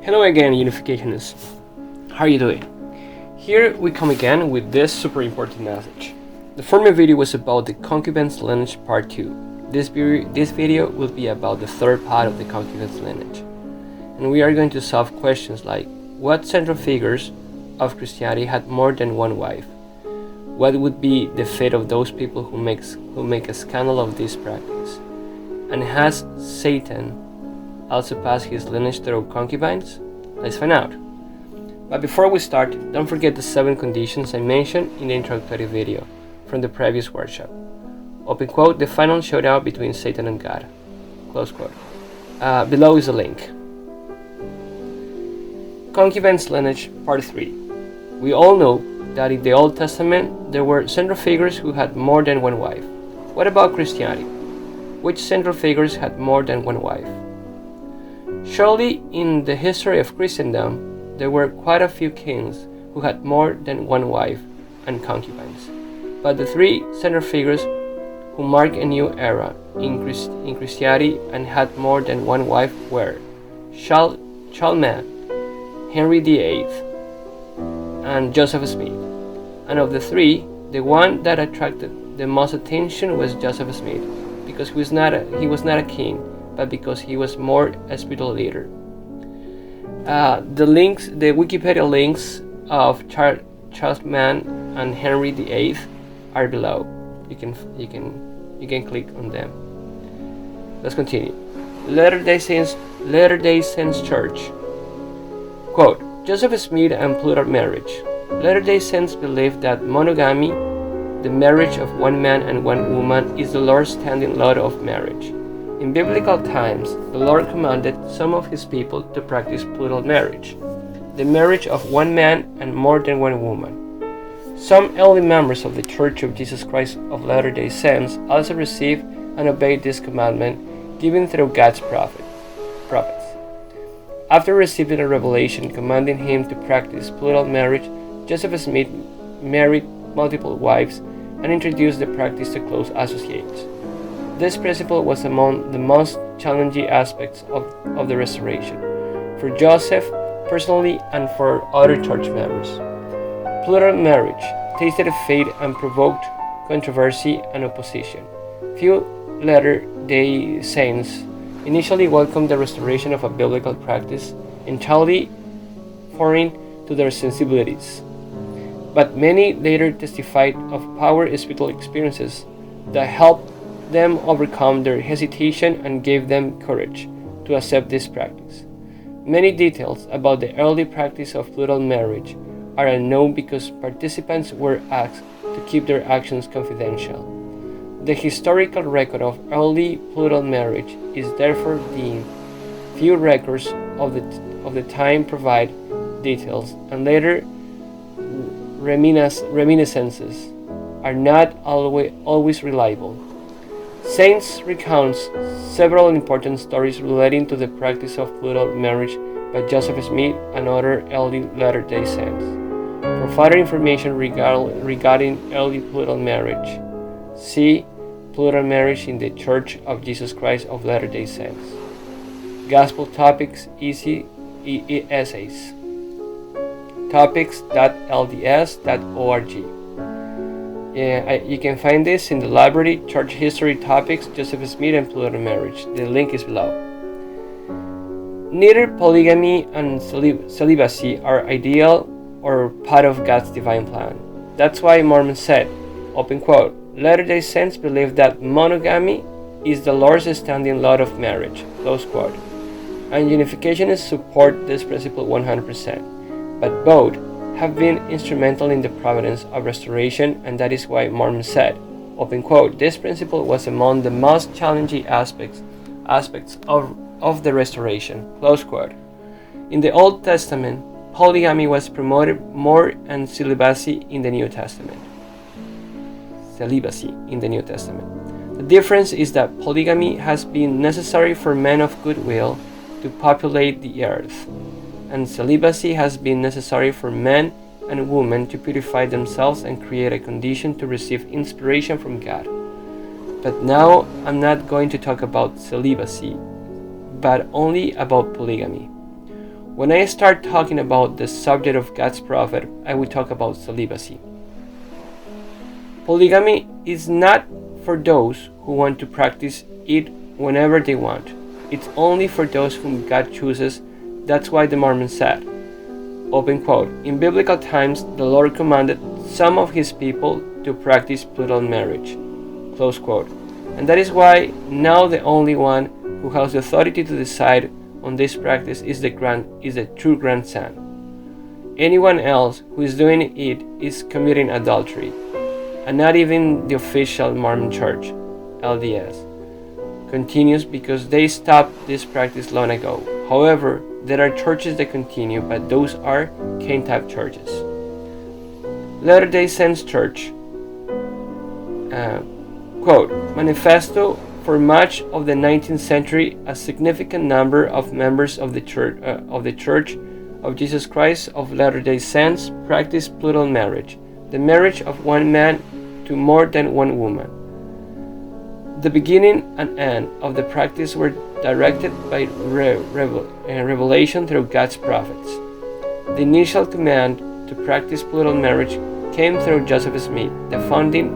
Hello again, Unificationists. How are you doing? Here we come again with this super important message. The former video was about the Concubines Lineage Part 2. This video will be about the third part of the Concubines Lineage. And we are going to solve questions like, what central figures of Christianity had more than one wife? What would be the fate of those people who make a scandal of this practice? And has Satan also passed his lineage through concubines? Let's find out. But before we start, don't forget the 7 conditions I mentioned in the introductory video from the previous workshop. Open quote, the final showdown between Satan and God. Close quote. Below is a link. Concubines Lineage Part 3. We all know that in the Old Testament there were central figures who had more than one wife. What about Christianity? Which central figures had more than one wife? Surely in the history of Christendom there were quite a few kings who had more than one wife and concubines. But the 3 central figures who mark a new era in Christianity and had more than one wife were Charlemagne, Henry VIII, and Joseph Smith. And of the 3, the one that attracted the most attention was Joseph Smith, because he was not a king, but because he was more a spiritual leader. The Wikipedia links of Charlemagne and Henry VIII are below. You can click on them. Let's continue. Latter-day Saints Church. Quote, Joseph Smith and Plural marriage. Latter-day Saints believe that monogamy, the marriage of one man and one woman, is the Lord's standing law of marriage. In biblical times, the Lord commanded some of his people to practice plural marriage, the marriage of one man and more than one woman. Some early members of the Church of Jesus Christ of Latter-day Saints also received and obeyed this commandment given through God's prophets. After receiving a revelation commanding him to practice plural marriage, Joseph Smith married multiple wives and introduced the practice to close associates. This principle was among the most challenging aspects of the Restoration, for Joseph personally and for other church members. Plural marriage tasted of fate and provoked controversy and opposition. Few Latter-day Saints initially welcomed the restoration of a biblical practice entirely foreign to their sensibilities. But many later testified of powerful spiritual experiences that helped them overcome their hesitation and gave them courage to accept this practice. Many details about the early practice of plural marriage are unknown because participants were asked to keep their actions confidential. The historical record of early plural marriage is therefore dim. Few records of the time provide details, and later reminiscences are not always reliable. Saints recounts several important stories relating to the practice of plural marriage by Joseph Smith and other early Latter-day Saints. For further information regarding early plural marriage, see Plural marriage in the Church of Jesus Christ of Latter-day Saints. Gospel Topics Easy Essays. Topics.lds.org. You can find this in the library, Church History Topics, Joseph Smith and Plural Marriage. The link is below. Neither polygamy and celibacy are ideal or part of God's divine plan. That's why Mormons said, open quote, Latter-day Saints believe that monogamy is the Lord's standing law of marriage, close quote. And Unificationists support this principle 100%. But both have been instrumental in the providence of restoration, and that is why Mormons said, open quote, this principle was among the most challenging aspects of the restoration, close quote. In the Old Testament, polygamy was promoted more and celibacy in the New Testament. The difference is that polygamy has been necessary for men of goodwill to populate the earth, and celibacy has been necessary for men and women to purify themselves and create a condition to receive inspiration from God. But now I'm not going to talk about celibacy, but only about polygamy. When I start talking about the subject of God's prophet, I will talk about celibacy. Polygamy is not for those who want to practice it whenever they want. It's only for those whom God chooses. That's why the Mormons said, open quote, in biblical times the Lord commanded some of his people to practice plural marriage, close quote. And that is why now the only one who has the authority to decide on this practice is the true grandson. Anyone else who is doing it is committing adultery, and not even the official Mormon Church, LDS, continues because they stopped this practice long ago. However, there are churches that continue, but those are Cain-type churches. Latter-day Saints Church, quote, Manifesto. For much of the 19th century, a significant number of members of the Church of Jesus Christ of Latter-day Saints practiced plural marriage, the marriage of one man to more than one woman. The beginning and end of the practice were directed by revelation through God's prophets. The initial command to practice plural marriage came through Joseph Smith, the founding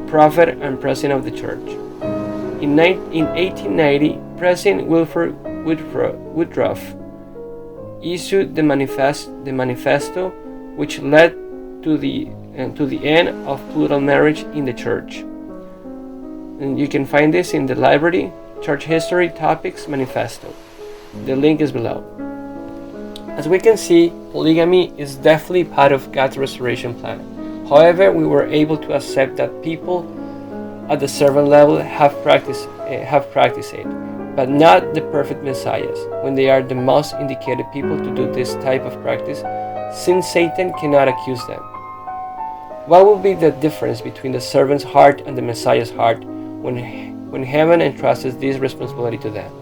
prophet and president of the church. In 1890, President Wilford Woodruff issued the Manifesto, which led to the end of plural marriage in the church. And you can find this in the library, Church History Topics Manifesto. The link is below. As we can see, polygamy is definitely part of God's restoration plan. However, we were able to accept that people at the servant level have practiced it, but not the perfect messiahs, when they are the most indicated people to do this type of practice, since Satan cannot accuse them. What will be the difference between the servant's heart and the messiah's heart when heaven entrusts this responsibility to them?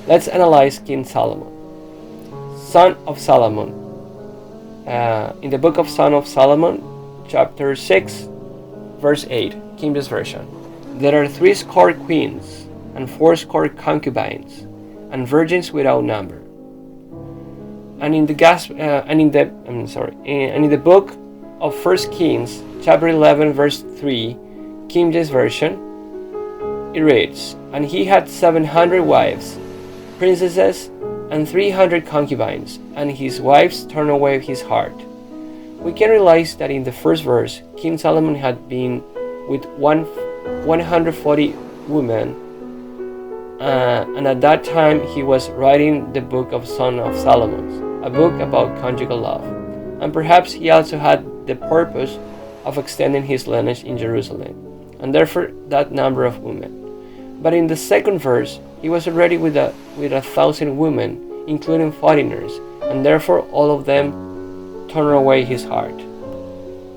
Let's analyze King Solomon, son of Solomon. In the book of Son of Solomon, chapter 6, verse 8, King James Version. There are 70 queens and 80 concubines and virgins without number. And in the book of 1 Kings, chapter 11, verse 3, King James Version, it reads, and he had 700 wives, princesses, and 300 concubines, and his wives turned away his heart. We can realize that in the first verse, King Solomon had been with 140 women, and at that time he was writing the book of Son of Solomon, a book about conjugal love, and perhaps he also had the purpose of extending his lineage in Jerusalem, and therefore that number of women. But in the second verse, he was already with 1,000 women, including foreigners, and therefore all of them turned away his heart.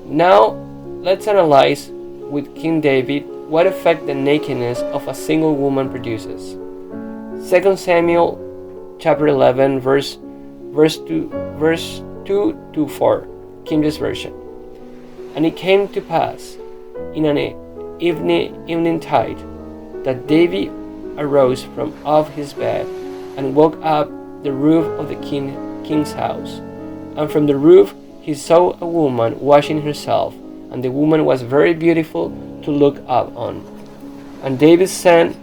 Now, let's analyze with King David what effect the nakedness of a single woman produces. 2 Samuel chapter 11, verse 2 to 4, King James Version. And it came to pass in an evening tide that David arose from off his bed and walked up the roof of the king's house. And from the roof he saw a woman washing herself, and the woman was very beautiful to look up on. And David sent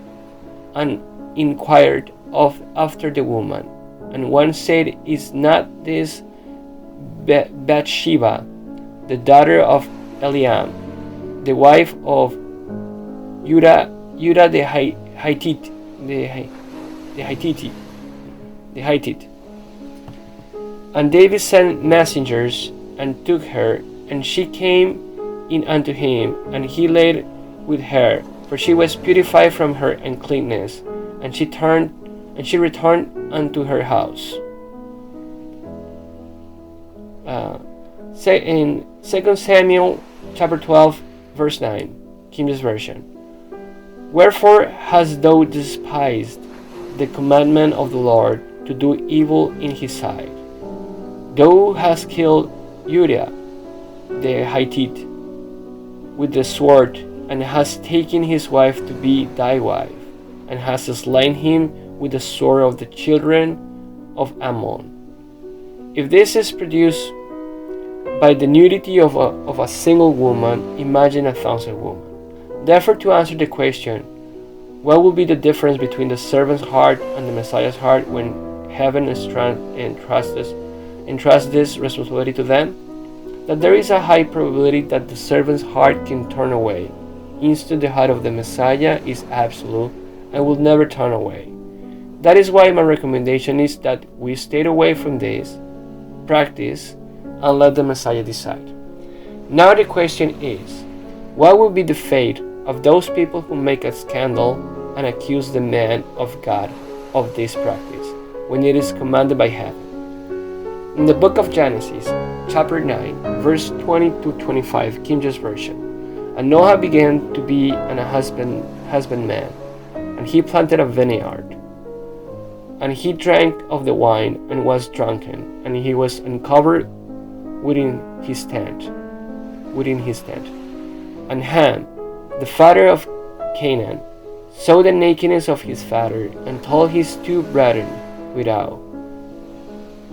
and inquired after the woman. And one said, is not this Bathsheba, the daughter of Eliam, the wife of Judah the Hittite? And David sent messengers and took her, and she came in unto him, and he laid with her, for she was purified from her uncleanness, and she returned unto her house. In 2 Samuel chapter 12, verse 9, King James Version. Wherefore hast thou despised the commandment of the Lord to do evil in his sight? Thou hast killed Uriah the Hittite with the sword, and hast taken his wife to be thy wife, and hast slain him with the sword of the children of Ammon. If this is produced by the nudity of a single woman, imagine 1,000 women. Therefore, to answer the question, what will be the difference between the servant's heart and the Messiah's heart when heaven entrusts this responsibility to them? That there is a high probability that the servant's heart can turn away. Instead, the heart of the Messiah is absolute and will never turn away. That is why my recommendation is that we stay away from this practice and let the Messiah decide. Now the question is, what will be the fate of those people who make a scandal and accuse the man of God of this practice when it is commanded by heaven? In the book of Genesis, chapter 9, verse 20 to 25, King James Version, and Noah began to be a husbandman, and he planted a vineyard. And he drank of the wine and was drunken, and he was uncovered within his tent. And Ham, the father of Canaan, saw the nakedness of his father, and told his two brethren without.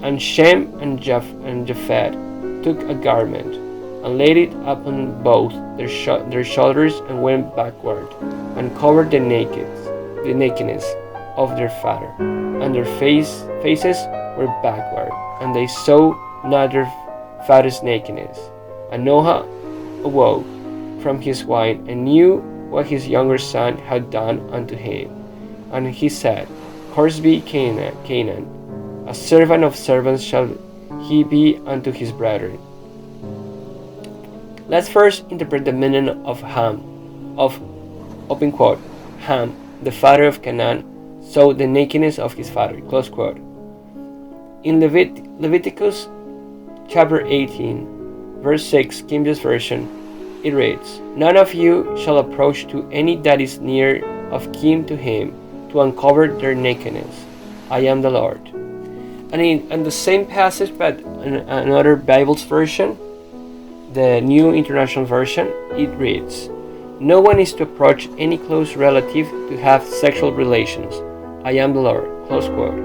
And Shem and Japheth took a garment, and laid it upon both their shoulders, and went backward, and covered the nakedness of their father, and their faces were backward, and they saw not their father's nakedness. And Noah awoke from his wine, and knew what his younger son had done unto him. And he said, Cursed be Canaan, a servant of servants shall he be unto his brethren. Let's first interpret the meaning of Ham, open quote, Ham, the father of Canaan, saw the nakedness of his father, close quote. In Leviticus chapter 18, verse 6, King James Version, it reads, None of you shall approach to any that is near of kin to him, to uncover their nakedness. I am the Lord. And in the same passage, but in another Bible's version, the New International Version, it reads, No one is to approach any close relative to have sexual relations. I am the Lord. Close quote.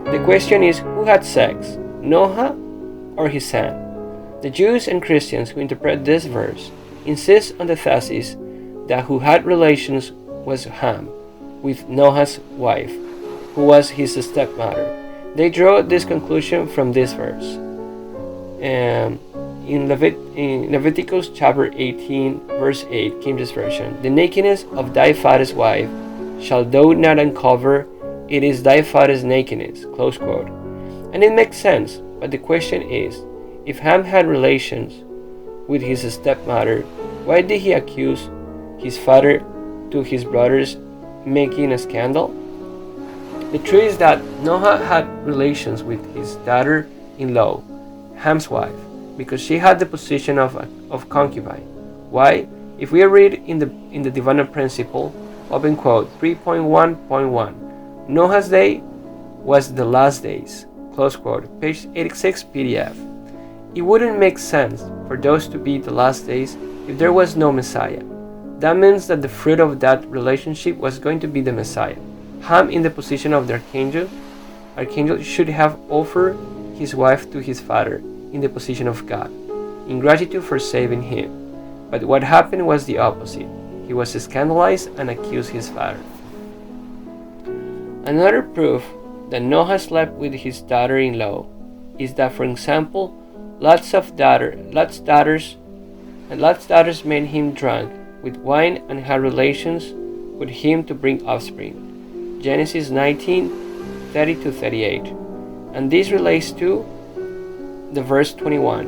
The question is, who had sex, Noah or his son? The Jews and Christians who interpret this verse insist on the thesis that who had relations was Ham with Noah's wife, who was his stepmother. They draw this conclusion from this verse. In Leviticus chapter 18, verse 8, King James Version, The nakedness of thy father's wife shall thou not uncover, it is thy father's nakedness, close quote. And it makes sense, but the question is, if Ham had relations with his stepmother, why did he accuse his father to his brothers making a scandal? The truth is that Noah had relations with his daughter-in-law, Ham's wife, because she had the position of concubine. Why? If we read in the Divine Principle, open quote, 3.1.1, Noah's day was the last days, close quote, page 86 PDF. It wouldn't make sense for those to be the last days if there was no Messiah. That means that the fruit of that relationship was going to be the Messiah. Ham, in the position of the archangel should have offered his wife to his father in the position of God, in gratitude for saving him. But what happened was the opposite. He was scandalized and accused his father. Another proof that Noah slept with his daughter-in-law is that, for example, Lot's daughters made him drunk with wine and had relations with him to bring offspring. Genesis 19:30-38. And this relates to the verse 21.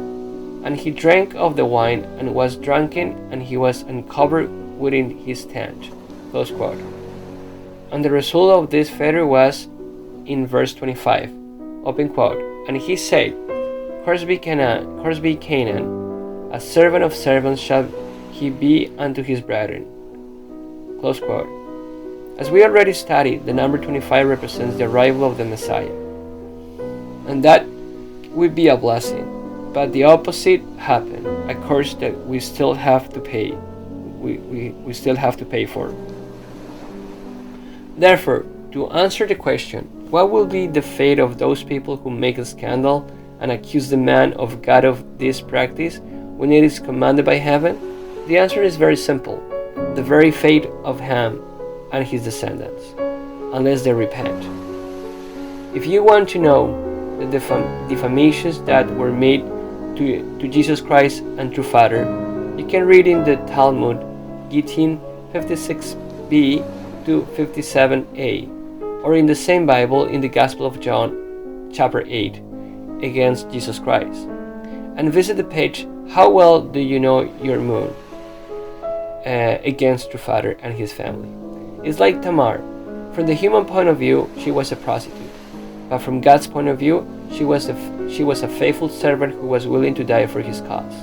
And he drank of the wine and was drunken, and he was uncovered within his tent. Close quote. And the result of this failure was in verse 25. Open quote. And he said, Cursed be Canaan, a servant of servants shall he be unto his brethren. Close quote. As we already studied, the number 25 represents the arrival of the Messiah. And that would be a blessing. But the opposite happened, a curse that we still have to pay. We still have to pay for. Therefore, to answer the question, What will be the fate of those people who make a scandal and accuse the man of God of this practice when it is commanded by heaven? The answer is very simple: the very fate of Ham and his descendants, unless they repent. If you want to know the defamations that were made to Jesus Christ and True Father, you can read in the Talmud, Gittin 56b to 57a, or in the same Bible in the Gospel of John, chapter 8, against Jesus Christ. And visit the page, How Well Do You Know Your Moon? Against True Father and his family. It's like Tamar. From the human point of view, she was a prostitute. But from God's point of view, she was a faithful servant who was willing to die for his cause.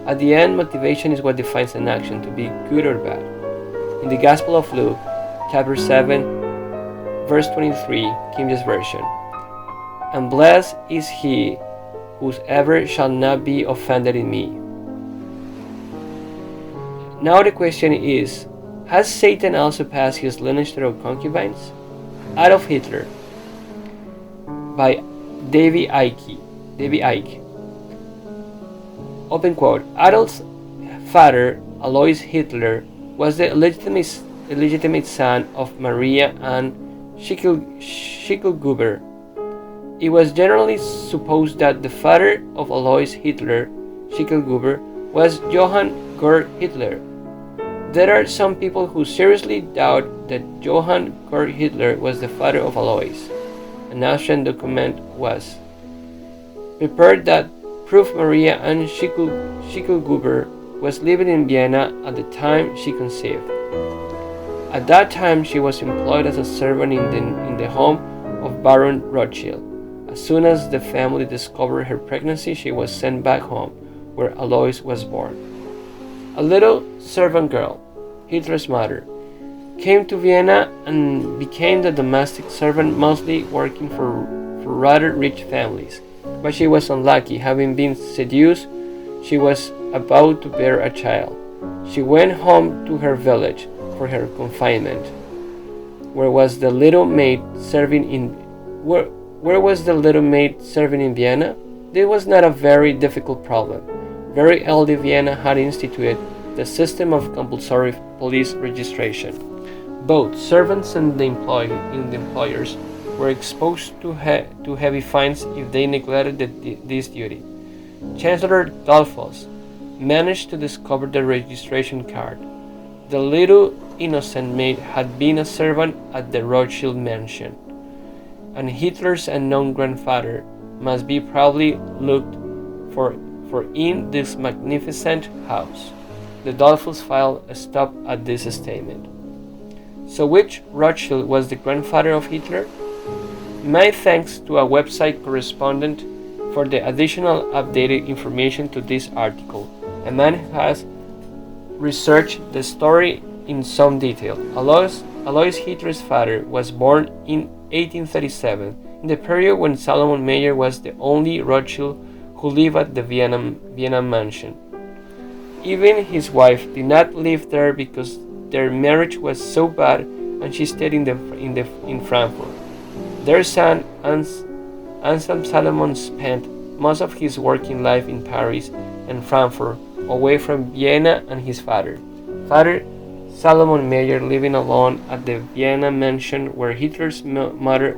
At the end, motivation is what defines an action, to be good or bad. In the Gospel of Luke, chapter 7, verse 23, King James Version, "And blessed is he whosoever shall not be offended in me." Now the question is, has Satan also passed his lineage through concubines? Adolf Hitler, by Davy Icke. Open quote. Adolf's father, Alois Hitler, was the illegitimate son of Maria and Schicklgruber. It was generally supposed that the father of Alois Hitler, Schicklgruber, was Johann Georg Hitler. There are some people who seriously doubt that Johann Georg Hitler was the father of Alois. An Austrian document was prepared that proved Maria Ann Schicklgruber was living in Vienna at the time she conceived. At that time, she was employed as a servant in the home of Baron Rothschild. As soon as the family discovered her pregnancy, she was sent back home, where Alois was born. A little servant girl, Hitler's mother, came to Vienna and became the domestic servant, mostly working for rather rich families. But she was unlucky. Having been seduced, she was about to bear a child. She went home to her village for her confinement. Where was the little maid serving in Vienna? This was not a very difficult problem. Very early Vienna had instituted the system of compulsory police registration. Both servants and the employers were exposed to heavy fines if they neglected this duty. Chancellor Dollfuss managed to discover the registration card. The little innocent maid had been a servant at the Rothschild mansion, and Hitler's unknown grandfather must be proudly looked for in this magnificent house. The Dollfuss filed a stop at this statement. So which Rothschild was the grandfather of Hitler? My thanks to a website correspondent for the additional updated information to this article. A man who has researched the story in some detail. Alois Hitler's father was born in 1837, in the period when Salomon Meyer was the only Rothschild who lived at the Vienna mansion. Even his wife did not live there because their marriage was so bad, and she stayed in Frankfurt. Their son Anselm Salomon spent most of his working life in Paris and Frankfurt, away from Vienna and his father. Father Salomon Meyer, living alone at the Vienna mansion where Hitler's mother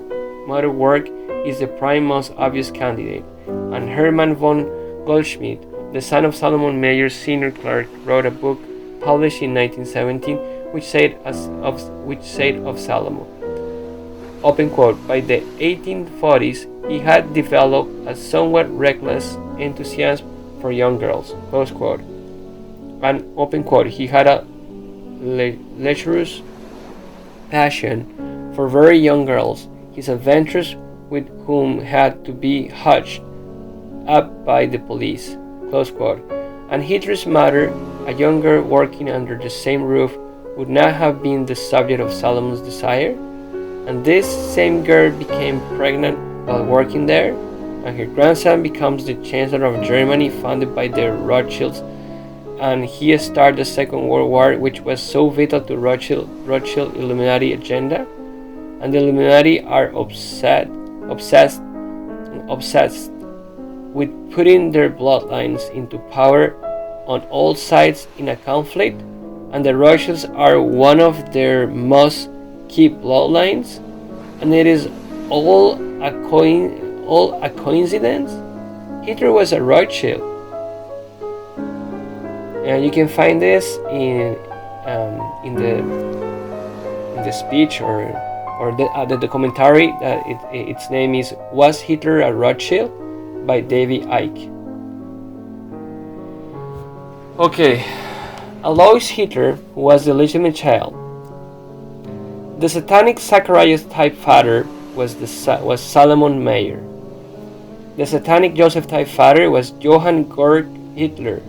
worked, is the prime most obvious candidate. And Hermann von Goldschmidt, the son of Salomon Meyer's senior clerk, wrote a book published in 1917 which said of Salomon, open quote, by the 1840s he had developed a somewhat reckless enthusiasm for young girls, close quote, and open quote, he had a lecherous passion for very young girls. His adventures with whom had to be hushed up by the police, close quote. And Hitler's mother, a young girl working under the same roof, would not have been the subject of Salomon's desire? And this same girl became pregnant while working there, and her grandson becomes the Chancellor of Germany, founded by the Rothschilds, and he started the Second World War, which was so vital to Rothschild Illuminati agenda. and the Illuminati are obsessed with putting their bloodlines into power on all sides in a conflict, and the Russians are one of their most key bloodlines, and it is all a coincidence. Hitler was a Rothschild, and you can find this in the speech or the documentary. Its name is "Was Hitler a Rothschild?" by David Icke. Okay, Alois Hitler was the legitimate child. The satanic Zacharias type father was Salomon Meyer. The satanic Joseph type father was Johann Georg Hitler.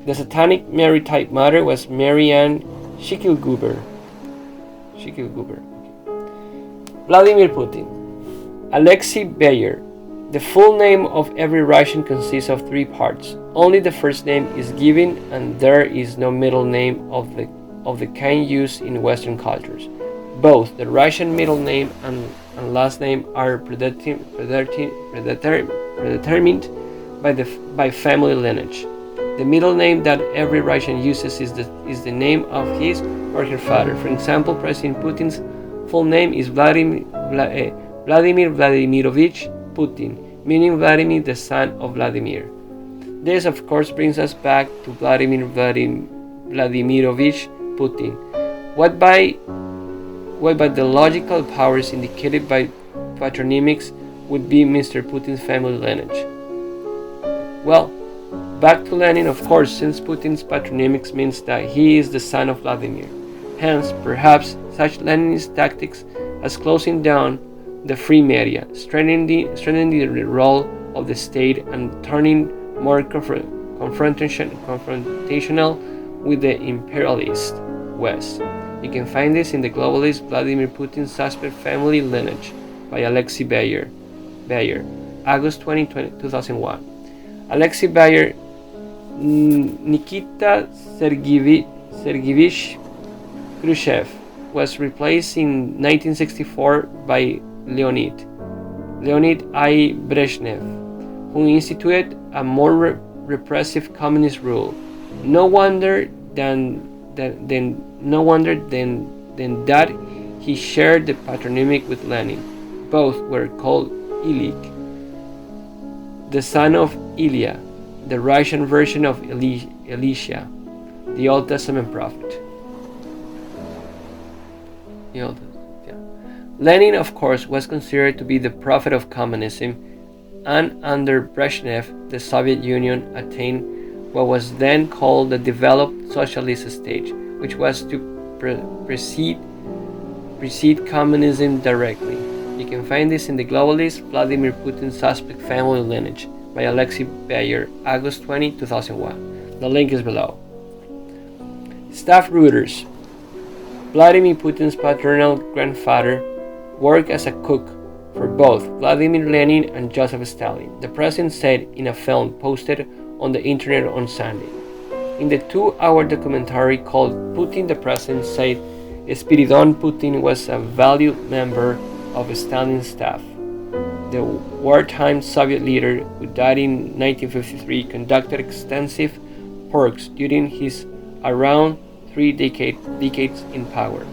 The satanic Mary type mother was Marianne Schicklgruber. Vladimir Putin. Alexei Beyer. The full name of every Russian consists of 3 parts. Only the first name is given, and there is no middle name of the kind used in Western cultures. Both the Russian middle name and last name are predetermined by family lineage. The middle name that every Russian uses is the name of his or her father. For example, President Putin's full name is Vladimir Vladimirovich Putin, meaning Vladimir, the son of Vladimir. This, of course, brings us back to Vladimirovich Putin. What by the logical powers indicated by patronymics would be Mr. Putin's family lineage? Well, back to Lenin, of course, since Putin's patronymics means that he is the son of Vladimir. Hence, perhaps, such Leninist tactics as closing down the free media, strengthening the role of the state, and turning more confrontational with the imperialist West. You can find this in the Globalist Vladimir Putin Suspect Family Lineage by Alexei Beyer, August 20, 2001. Alexei Beyer, Nikita Sergeyevich Khrushchev, was replaced in 1964 by Leonid I. Brezhnev, who instituted a more repressive communist rule. No wonder then that he shared the patronymic with Lenin. Both were called Ilik, the son of Ilya, the Russian version of Elisha, the Old Testament prophet. Lenin, of course, was considered to be the prophet of communism, and under Brezhnev, the Soviet Union attained what was then called the developed socialist stage, which was to precede communism directly. You can find this in the Globalist Vladimir Putin Suspect Family Lineage by Alexei Beyer, August 20, 2001. The link is below. Staff Reuters. Vladimir Putin's paternal grandfather worked as a cook for both Vladimir Lenin and Joseph Stalin, the president said in a film posted on the internet on Sunday. In the 2-hour documentary called Putin the President said Spiridon Putin was a valued member of Stalin's staff. The wartime Soviet leader, who died in 1953, conducted extensive works during his around 3 decades in power.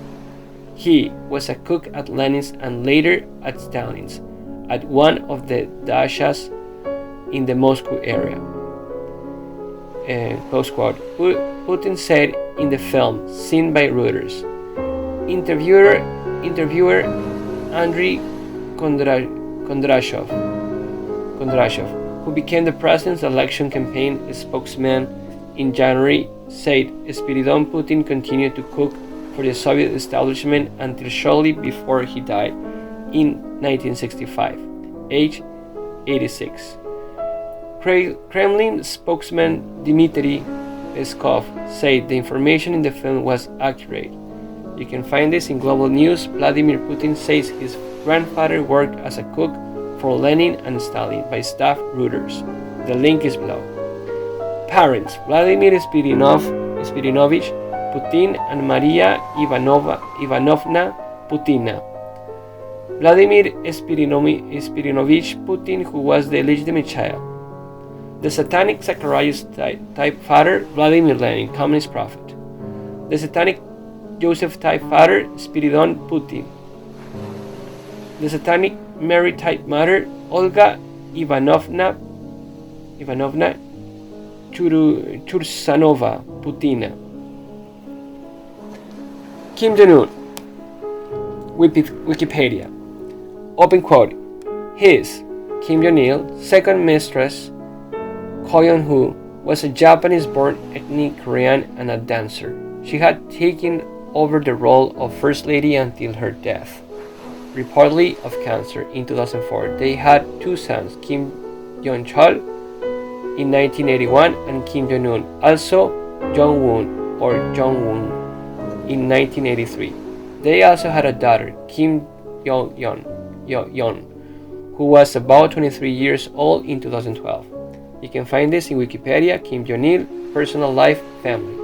He was a cook at Lenin's and later at Stalin's, at one of the dachas in the Moscow area. Putin said in the film seen by Reuters. Interviewer Andrei Kondrashov, who became the president's election campaign spokesman in January, said Spiridon Putin continued to cook for the Soviet establishment until shortly before he died in 1965, age 86. Kremlin spokesman Dmitry Peskov said the information in the film was accurate. You can find this in Global News. Vladimir Putin says his grandfather worked as a cook for Lenin and Stalin by Staff Reuters. The link is below. Parents: Vladimir Spiridonovich Putin and Maria Ivanovna Putina. Vladimir Spirinovich Putin, who was the illegitimate child. The satanic Zacharias type father, Vladimir Lenin, communist prophet. The satanic Joseph type father, Spiridon Putin. The satanic Mary type mother, Olga Ivanovna Chursanova Putina. Kim Jong-un. Wikipedia. Open quote. His, Kim Jong-il's second mistress, Ko Yeon-hoo, was a Japanese-born ethnic Korean and a dancer. She had taken over the role of First Lady until her death, reportedly of cancer, in 2004. They had two sons, Kim Jong-chol in 1981 and Kim Jong-un, also Jong-woon or Jong-woon, in 1983. They also had a daughter, Kim Yo-yeon, who was about 23 years old in 2012. You can find this in Wikipedia. Kim Jong-il, personal life, family.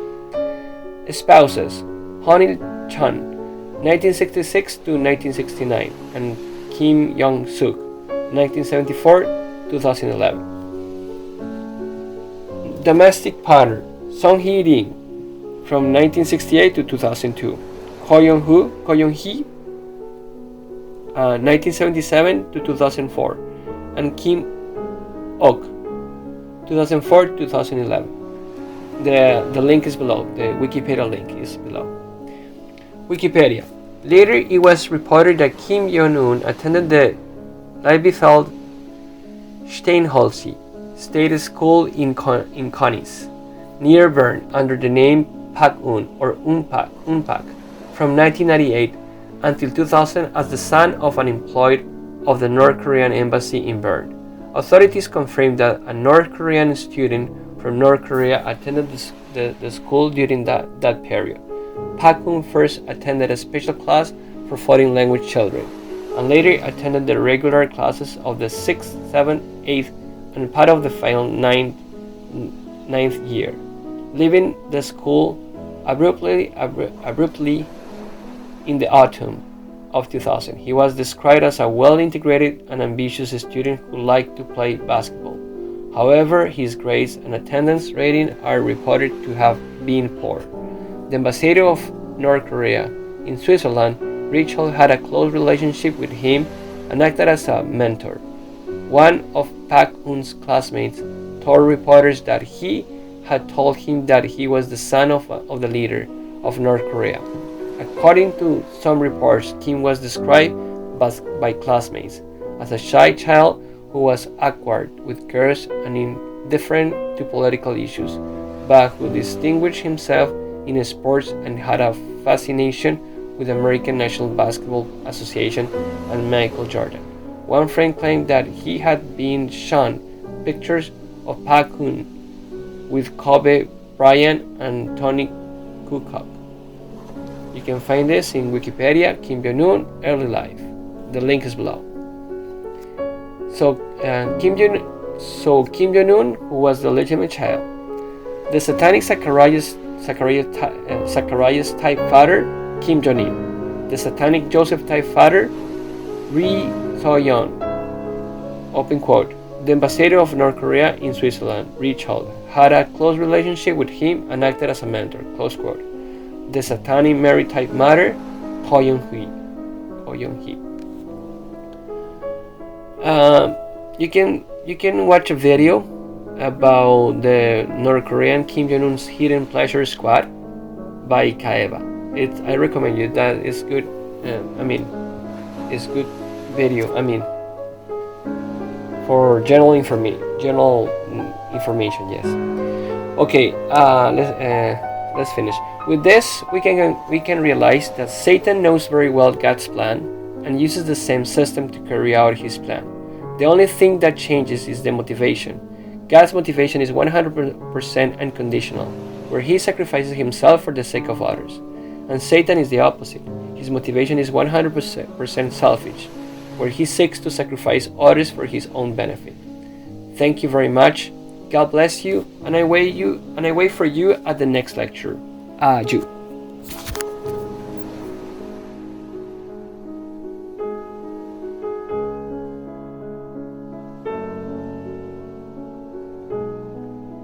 Spouses: Honil Chun, 1966 to 1969, and Kim Young-suk, 1974-2011. Domestic partner: Song Hee-ring, from 1968 to 2002. Ko Yeon-hee, 1977 to 2004, and Kim Ok, 2004-2011. The link is below. The Wikipedia link is below. Wikipedia. Later, it was reported that Kim Jong-un attended the Liebefeld Steinholze State School in Konis, near Bern, under the name Pak-un or Unpak from 1998 until 2000 as the son of an employee of the North Korean embassy in Bern. Authorities confirmed that a North Korean student from North Korea attended the school during that period. Pak-un first attended a special class for foreign language children, and later attended the regular classes of the 6th, 7th, 8th, and part of the final 9th year, leaving the school abruptly in the autumn of 2000. He was described as a well-integrated and ambitious student who liked to play basketball. However, his grades and attendance rating are reported to have been poor. The ambassador of North Korea in Switzerland, Richel, had a close relationship with him and acted as a mentor. One of Pak-un's classmates told reporters that he had told him that he was the son of the leader of North Korea. According to some reports, Kim was described by classmates as a shy child who was awkward with girls and indifferent to political issues, but who distinguished himself in sports and had a fascination with American National Basketball Association and Michael Jordan. One friend claimed that he had been shown pictures of Pak-un with Kobe Bryant and Tony Kukoc. You can find this in Wikipedia, Kim Jong-un, early life. The link is below. So Kim Jong-un, who was the legitimate child. The satanic Zacharias type father, Kim Jong-il. The satanic Joseph type father, Ri So-yeon. Open quote. The ambassador of North Korea in Switzerland, Richel, had a close relationship with him and acted as a mentor. Close quote. The satanic Mary type mother, Ko Yeon-hee. You can watch a video about the North Korean Kim Jong-un's Hidden Pleasure Squad by Kaeva. I recommend you. That is good. It's good video. For general information. Yes. Okay. Let's finish. With this, we can realize that Satan knows very well God's plan and uses the same system to carry out his plan. The only thing that changes is the motivation. God's motivation is 100% unconditional, where he sacrifices himself for the sake of others. And Satan is the opposite. His motivation is 100% selfish, where he seeks to sacrifice others for his own benefit. Thank you very much. God bless you, and I wait for you at the next lecture. Adieu.